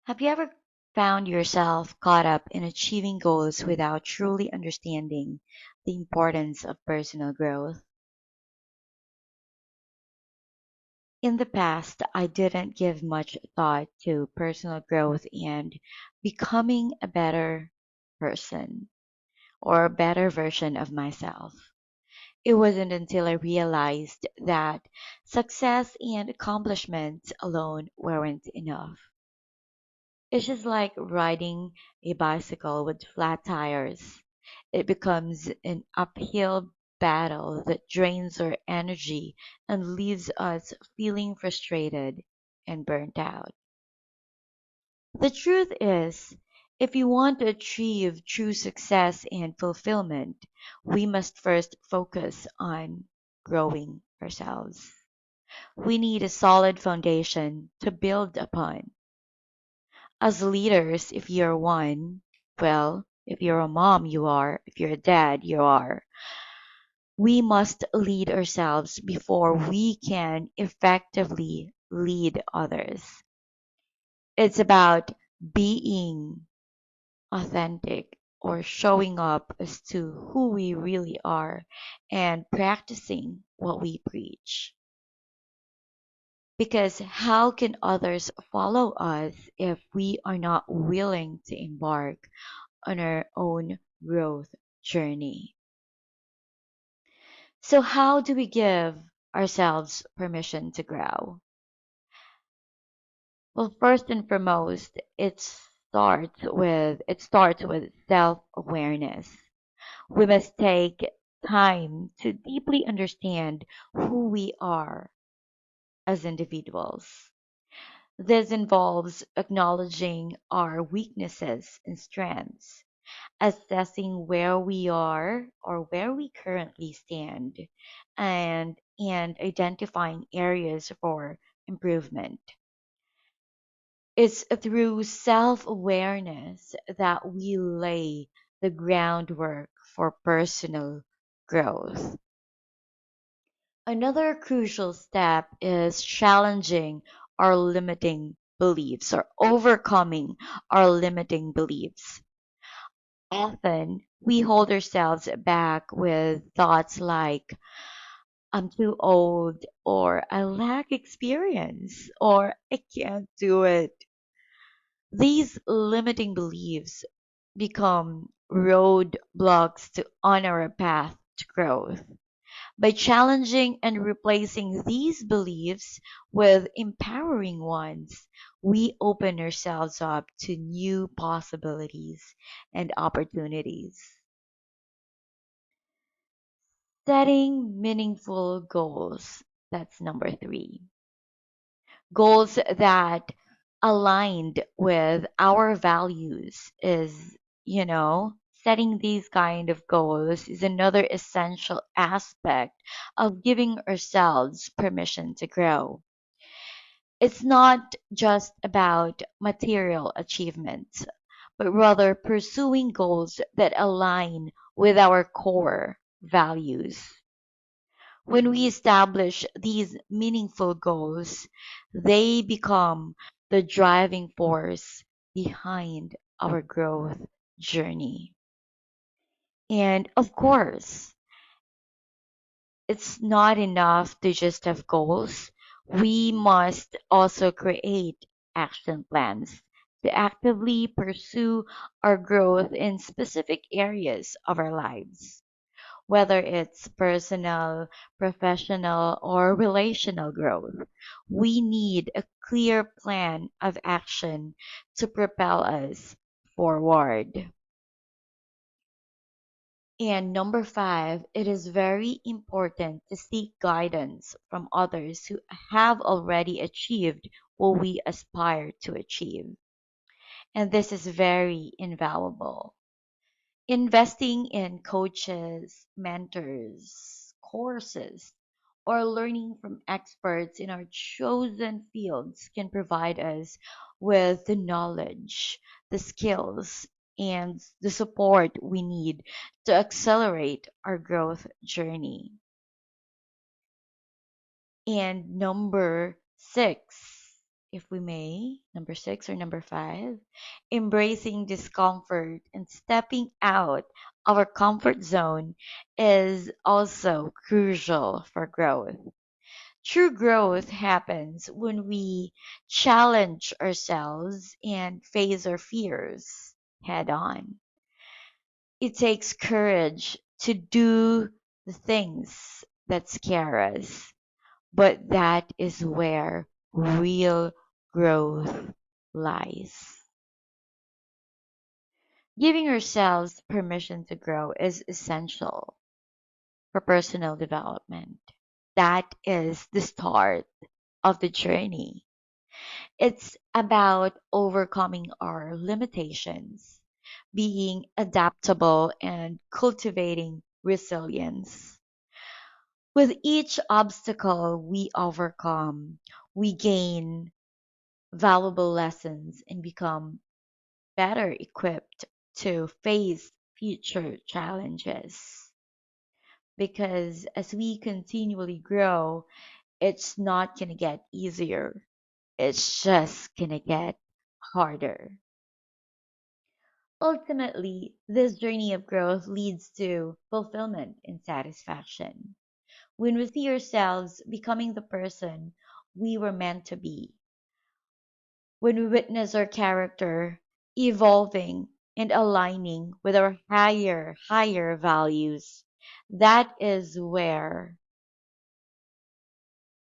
Have you ever found yourself caught up in achieving goals without truly understanding the importance of personal growth? In the past, I didn't give much thought to personal growth and becoming a better person or a better version of myself. It wasn't until I realized that success and accomplishments alone weren't enough. It's just like riding a bicycle with flat tires. It becomes an uphill battle that drains our energy and leaves us feeling frustrated and burnt out. The truth is, if you want to achieve true success and fulfillment, we must first focus on growing ourselves. We need a solid foundation to build upon. As leaders, if you're one, well, if you're a mom, you are. If you're a dad, you are. We must lead ourselves before we can effectively lead others. It's about being authentic or showing up as to who we really are and practicing what we preach. Because how can others follow us if we are not willing to embark on our own growth journey? So, how do we give ourselves permission to grow? Well, first and foremost, it starts with self-awareness. We must take time to deeply understand who we are as individuals. This involves acknowledging our weaknesses and strengths, assessing where we are or where we currently stand, and identifying areas for improvement. It's through self-awareness that we lay the groundwork for personal growth. Another crucial step is challenging our limiting beliefs or overcoming our limiting beliefs. Often we hold ourselves back with thoughts like, I'm too old, or I lack experience, or I can't do it. These limiting beliefs become roadblocks on our path to growth. By challenging and replacing these beliefs with empowering ones, we open ourselves up to new possibilities and opportunities. Setting meaningful goals. That's number three. Goals that aligned with our values is, setting these kind of goals is another essential aspect of giving ourselves permission to grow. It's not just about material achievements, but rather pursuing goals that align with our core values. When we establish these meaningful goals, they become the driving force behind our growth journey. And of course, it's not enough to just have goals. We must also create action plans to actively pursue our growth in specific areas of our lives, whether it's personal, professional, or relational growth. We need a clear plan of action to propel us forward. And number five, it is very important to seek guidance from others who have already achieved what we aspire to achieve. And this is very invaluable. Investing in coaches, mentors, courses, or learning from experts in our chosen fields can provide us with the knowledge, the skills, and the support we need to accelerate our growth journey. And number six if we may, number six or number five, embracing discomfort and stepping out of our comfort zone is also crucial for growth. True growth happens when we challenge ourselves and face our fears head on. It takes courage to do the things that scare us, but that is where real growth lies. Giving ourselves permission to grow is essential for personal development. That is the start of the journey. It's about overcoming our limitations, being adaptable, and cultivating resilience. With each obstacle we overcome, we gain valuable lessons and become better equipped to face future challenges. Because as we continually grow, it's not going to get easier, it's just going to get harder. Ultimately, this journey of growth leads to fulfillment and satisfaction. When we see ourselves becoming the person we were meant to be, when we witness our character evolving and aligning with our higher values, that is where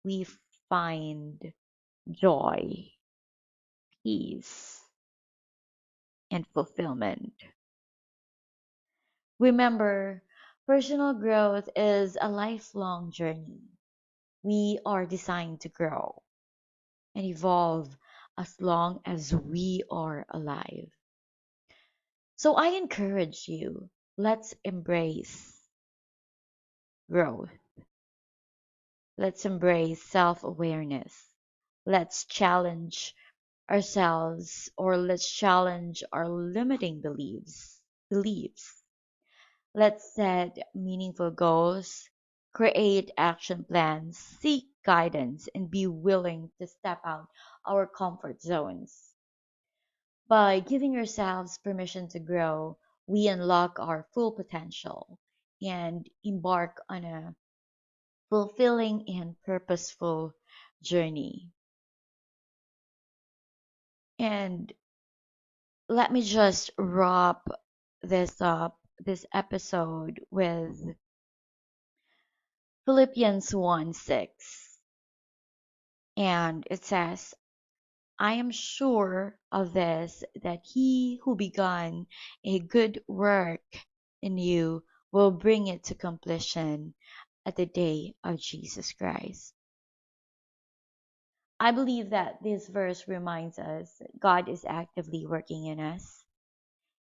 we find joy, peace, and fulfillment. Remember, personal growth is a lifelong journey. We are designed to grow and evolve as long as we are alive. So I encourage you, let's embrace growth. Let's embrace self awareness. Let's challenge ourselves or let's challenge our limiting beliefs. Let's set meaningful goals, create action plans, seek guidance, and be willing to step out our comfort zones. By giving ourselves permission to grow, we unlock our full potential and embark on a fulfilling and purposeful journey. And let me just wrap this episode, with Philippians 1 6. And it says, I am sure of this, that he who began a good work in you will bring it to completion at the day of Jesus Christ. I believe that this verse reminds us that God is actively working in us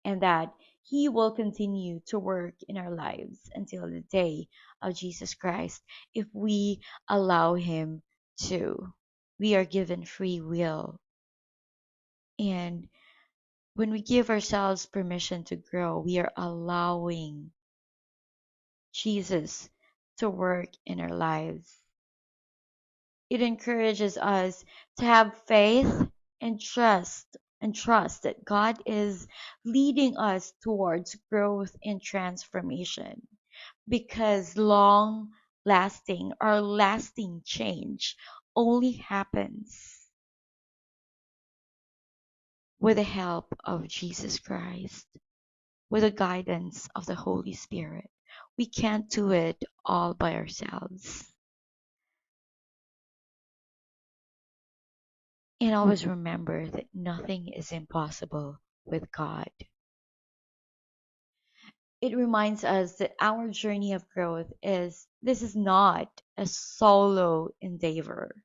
and that he will continue to work in our lives until the day of Jesus Christ if we allow him to. We are given free will. And when we give ourselves permission to grow, we are allowing Jesus to work in our lives. It encourages us to have faith and trust that God is leading us towards growth and transformation, because long lasting or lasting change only happens with the help of Jesus Christ, with the guidance of the Holy Spirit. We can't do it all by ourselves. And always remember that nothing is impossible with God. It reminds us that our journey of growth is not a solo endeavor,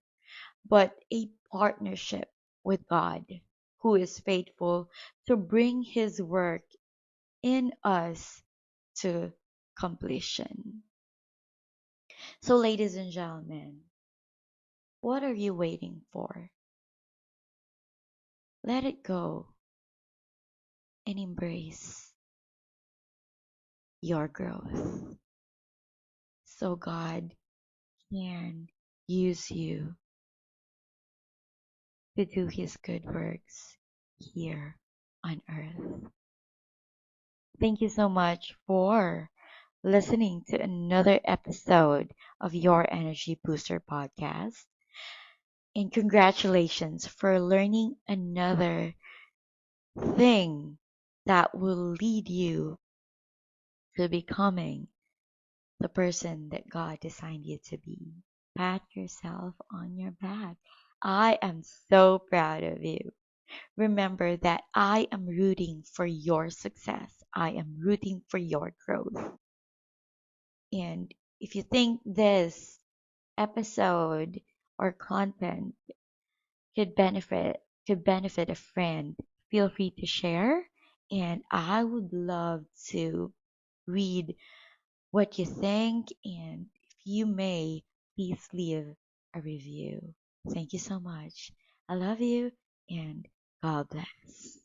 but a partnership with God, who is faithful to bring his work in us to completion. So, ladies and gentlemen, what are you waiting for? Let it go and embrace your growth so God can use you to do His good works here on earth. Thank you so much for listening to another episode of your Energy Booster podcast. And congratulations for learning another thing that will lead you to becoming the person that God designed you to be. Pat yourself on your back. I am so proud of you. Remember that I am rooting for your success. I am rooting for your growth. And if you think this episode or content could benefit a friend, feel free to share. And I would love to read what you think, and if you may, please leave a review. Thank you so much. I love you, and God bless.